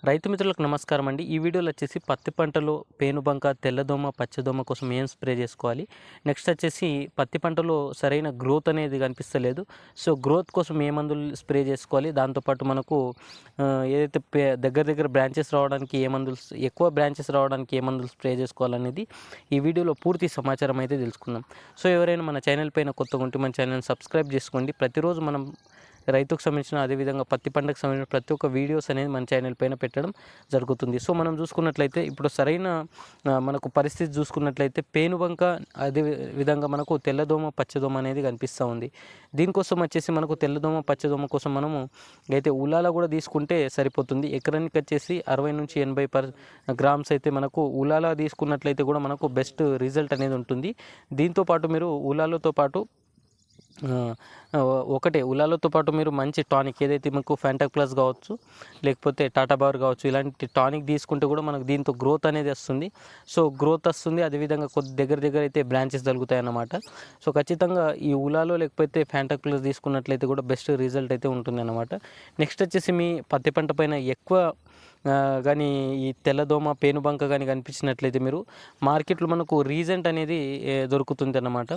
రైతు మిత్రులకు నమస్కారం అండి. ఈ వీడియోలో వచ్చేసి పత్తి పంటలో పేనుబంక, తెల్లదోమ, పచ్చదోమ కోసం ఏం స్ప్రే చేసుకోవాలి, నెక్స్ట్ వచ్చేసి పత్తి పంటలో సరైన గ్రోత్ అనేది కనిపిస్తలేదు. సో గ్రోత్ కోసం ఏ మందులు స్ప్రే చేసుకోవాలి, దాంతోపాటు మనకు ఏదైతే దగ్గర బ్రాంచెస్ రావడానికి ఏ మందులు, ఎక్కువ బ్రాంచెస్ రావడానికి ఏ మందులు స్ప్రే చేసుకోవాలనేది ఈ వీడియోలో పూర్తి సమాచారం అయితే తెలుసుకుందాం. సో ఎవరైనా మన ఛానల్ పైన కొత్తగా ఉంటే మన ఛానల్ని సబ్స్క్రైబ్ చేసుకోండి. ప్రతిరోజు మనం రైతుకు సంబంధించిన అదేవిధంగా పత్తి పంటకు సంబంధించిన ప్రతి ఒక్క వీడియోస్ అనేది మన ఛానల్ పైన పెట్టడం జరుగుతుంది. సో మనం చూసుకున్నట్లయితే ఇప్పుడు సరైన మనకు పరిస్థితి చూసుకున్నట్లయితే పేనుబంక, అదే విధంగా మనకు తెల్లదోమ, పచ్చదోమ అనేది కనిపిస్తూ ఉంది. దీనికోసం వచ్చేసి మనకు తెల్లదోమ, పచ్చదోమ కోసం మనము అయితే ఉలాల కూడా తీసుకుంటే సరిపోతుంది. ఎకరానికి వచ్చేసి 60 నుంచి 80 గ్రామ్స్ అయితే మనకు ఉలాల తీసుకున్నట్లయితే కూడా మనకు బెస్ట్ రిజల్ట్ అనేది ఉంటుంది. దీంతోపాటు మీరు ఉలాలతో పాటు ఒకటే ఉలాలతో పాటు మీరు మంచి టానిక్ ఏదైతే మీకు ఫ్యాంటాక్ ప్లస్ కావచ్చు, లేకపోతే టాటా బార్ కావచ్చు, ఇలాంటి టానిక్ తీసుకుంటే కూడా మనకు దీంతో గ్రోత్ అనేది వస్తుంది. సో గ్రోత్ వస్తుంది, అదేవిధంగా కొద్ది దగ్గర అయితే బ్రాంచెస్ తగులుతాయి అన్నమాట. సో ఖచ్చితంగా ఈ ఉలాలో లేకపోతే ఫ్యాంటాక్ ప్లస్ తీసుకున్నట్లయితే కూడా బెస్ట్ రిజల్ట్ అయితే ఉంటుంది అన్నమాట. నెక్స్ట్ వచ్చేసి మీ పత్తి పంట పైన ఎక్కువ కానీ ఈ తెల్లదోమ, పేనుబంక కానీ కనిపించినట్లయితే మీరు మార్కెట్లో మనకు రీజెంట్ అనేది దొరుకుతుంది అన్నమాట.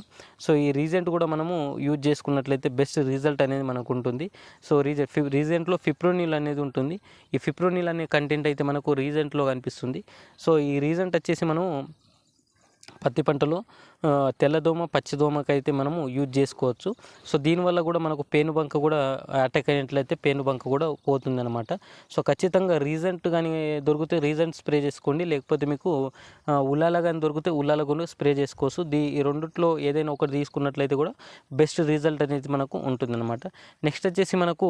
సో ఈ రీజెంట్ కూడా మనము యూజ్ చేసుకున్నట్లయితే బెస్ట్ రిజల్ట్ అనేది మనకు ఉంటుంది. సో రీజెంట్లో ఫిప్రోనిల్ అనేది ఉంటుంది. ఈ ఫిప్రోనిల్ అనే కంటెంట్ అయితే మనకు రీజెంట్లో కనిపిస్తుంది. సో ఈ రీజెంట్ వచ్చేసి మనం పత్తి పంటలో తెల్లదోమ, పచ్చదోమకైతే మనము యూజ్ చేసుకోవచ్చు. సో దీనివల్ల కూడా మనకు పేనుబంక కూడా అటాక్ అయినట్లయితే పేనుబంక కూడా పోతుందన్నమాట. సో ఖచ్చితంగా రీజెంట్ కానీ దొరికితే రీజెంట్ స్ప్రే చేసుకోండి, లేకపోతే మీకు ఉలాల కానీ దొరికితే ఉలాల కూడా స్ప్రే చేసుకోవచ్చు. ఈ రెండిట్లో ఏదైనా ఒకటి తీసుకున్నట్లయితే కూడా బెస్ట్ రిజల్ట్ అనేది మనకు ఉంటుందన్నమాట. నెక్స్ట్ వచ్చేసి మనకు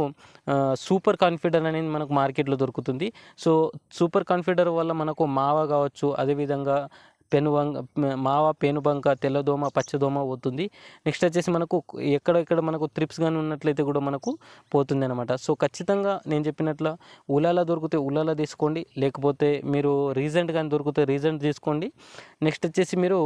సూపర్ కాన్ఫిడర్ అనేది మనకు మార్కెట్లో దొరుకుతుంది. సో సూపర్ కాన్ఫిడర్ వల్ల మనకు మావా కావచ్చు, అదేవిధంగా మావా, పేనుబంక, తెల్లదోమ, పచ్చదోమ పోతుంది. నెక్స్ట్ వచ్చేసి మనకు ఎక్కడెక్కడ మనకు త్రిప్స్ కానీ ఉన్నట్లయితే కూడా మనకు పోతుంది అనమాట. సో ఖచ్చితంగా నేను చెప్పినట్లు ఉలాల దొరికితే ఉలాల తీసుకోండి, లేకపోతే మీరు రీజెంట్ కానీ దొరికితే రీజెంట్ తీసుకోండి. నెక్స్ట్ వచ్చేసి మీరు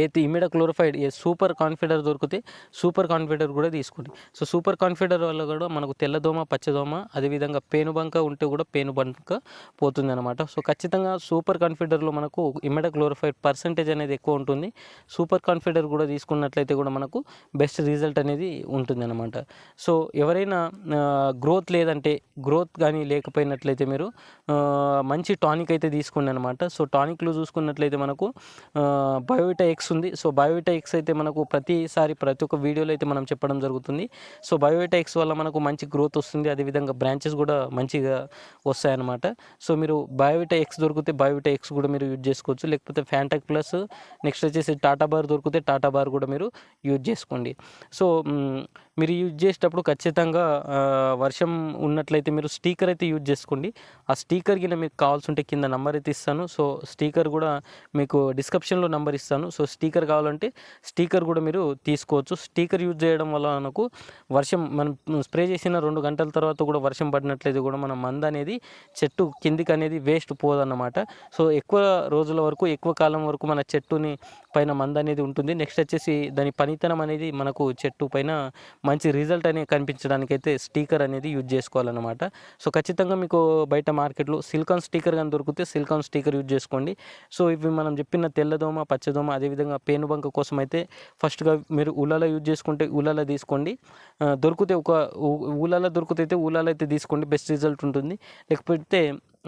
అయితే ఇమిడాక్లోరోఫైడ్ సూపర్ కాన్ఫిడర్ దొరికితే సూపర్ కాన్ఫిడర్ కూడా తీసుకోండి. సో సూపర్ కాన్ఫిడర్ వల్ల కూడా మనకు తెల్లదోమ, పచ్చదోమ, అదేవిధంగా పేనుబంక ఉంటే కూడా పేనుబంక పోతుంది అనమాట. సో ఖచ్చితంగా సూపర్ కాన్ఫిడర్లో మనకు ఇమిడాక్లోరోఫైడ్ పర్సెంటేజ్ అనేది ఎక్కువ ఉంటుంది. సూపర్ కాన్ఫిడర్ కూడా తీసుకున్నట్లయితే కూడా మనకు బెస్ట్ రిజల్ట్ అనేది ఉంటుంది అనమాట. సో ఎవరైనా గ్రోత్ లేదంటే, గ్రోత్ కానీ లేకపోయినట్లయితే మీరు మంచి టానిక్ అయితే తీసుకోండి అనమాట. సో టానిక్లో చూసుకున్నట్లయితే మనకు బయోవిటా ఎక్స్ ఉంది. సో బయోవిటా ఎక్స్ అయితే మనకు ప్రతి ఒక్క వీడియోలో అయితే మనం చెప్పడం జరుగుతుంది. సో బయోవిటా ఎక్స్ వల్ల మనకు మంచి గ్రోత్ వస్తుంది, అదేవిధంగా బ్రాంచెస్ కూడా మంచిగా వస్తాయన్నమాట. సో మీరు బయోవిటా ఎక్స్ దొరికితే బయోవిటా ఎక్స్ కూడా మీరు యూజ్ చేసుకోవచ్చు, లేకపోతే ఫ్యాంటాక్ ప్లస్, నెక్స్ట్ వచ్చేసి టాటా బార్ దొరికితే టాటా బార్ కూడా మీరు యూజ్ చేసుకోండి. సో మీరు యూజ్ చేసేటప్పుడు ఖచ్చితంగా వర్షం ఉన్నట్లయితే మీరు స్టిక్కర్ అయితే యూజ్ చేసుకోండి. ఆ స్టిక్కర్ కింద మీకు కావాల్సి ఉంటే కింద నెంబర్ అయితే ఇస్తాను. సో స్టిక్కర్ కూడా మీకు డిస్క్రిప్షన్లో నెంబర్ ఇస్తాను. సో స్టిక్కర్ కావాలంటే స్టిక్కర్ కూడా మీరు తీసుకోవచ్చు. స్టిక్కర్ యూజ్ చేయడం వల్ల మనకు వర్షం మనం స్ప్రే చేసిన 2 గంటల తర్వాత కూడా వర్షం పడినట్లయితే కూడా మన మందు అనేది చెట్టు కిందికి అనేది వేస్ట్ పోదన్నమాట. సో ఎక్కువ రోజుల వరకు, ఎక్కువ కాలం వరకు మన చెట్టుని పైన మందు అనేది ఉంటుంది. నెక్స్ట్ వచ్చేసి దాని పనితనం అనేది మనకు చెట్టు పైన మంచి రిజల్ట్ అనేది కనిపించడానికి అయితే స్టిక్కర్ అనేది యూజ్ చేసుకోవాలన్నమాట. సో ఖచ్చితంగా మీకు బయట మార్కెట్లో సిలికాన్ స్టిక్కర్ కానీ దొరికితే సిలికాన్ స్టిక్కర్ యూజ్ చేసుకోండి. సో ఇవి మనం చెప్పిన తెల్లదోమ, పచ్చదోమ, అదేవిధంగా పేనుబంక కోసం అయితే ఫస్ట్గా మీరు ఉలాల యూజ్ చేసుకుంటే ఉలాల తీసుకోండి. దొరికితే ఉలాల దొరికితే అయితే ఉలాల అయితే తీసుకోండి, బెస్ట్ రిజల్ట్ ఉంటుంది. లేకపోతే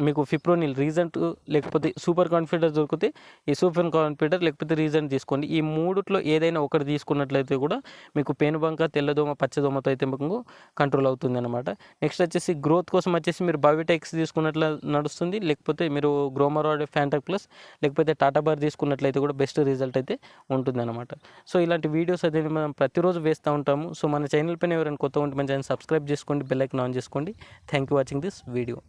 మీకు ఫిప్రోనిల్ రీజెంట్, లేకపోతే సూపర్ కాన్ఫిడర్ దొరికితే ఈ సూపర్ కాన్ఫిడర్, లేకపోతే రీజెంట్ తీసుకోండి. ఈ మూడిట్లో ఏదైనా ఒకటి తీసుకున్నట్లయితే కూడా మీకు పేనుబంక, తెల్లదోమ, పచ్చదోమతో అయితే మీకు కంట్రోల్ అవుతుంది అనమాట. నెక్స్ట్ వచ్చేసి గ్రోత్ కోసం వచ్చేసి మీరు బయోవిటా ఎక్స్ తీసుకున్నట్లు నడుస్తుంది, లేకపోతే మీరు గ్రోమరాయిడ్, ఫ్యాంటాక్ ప్లస్, లేకపోతే టాటా బార్ తీసుకున్నట్లయితే కూడా బెస్ట్ రిజల్ట్ అయితే ఉంటుంది అనమాట. సో ఇలాంటి వీడియోస్ అయితే మనం ప్రతిరోజు వేస్తూ ఉంటాము. సో మన ఛానల్ పైన ఎవరైనా కొత్త ఉంటే మన ఛానల్ సబ్స్క్రైబ్ చేసుకోండి, బెల్ ఐకాన్ ఆన్ చేసుకోండి. Thank you watching this video.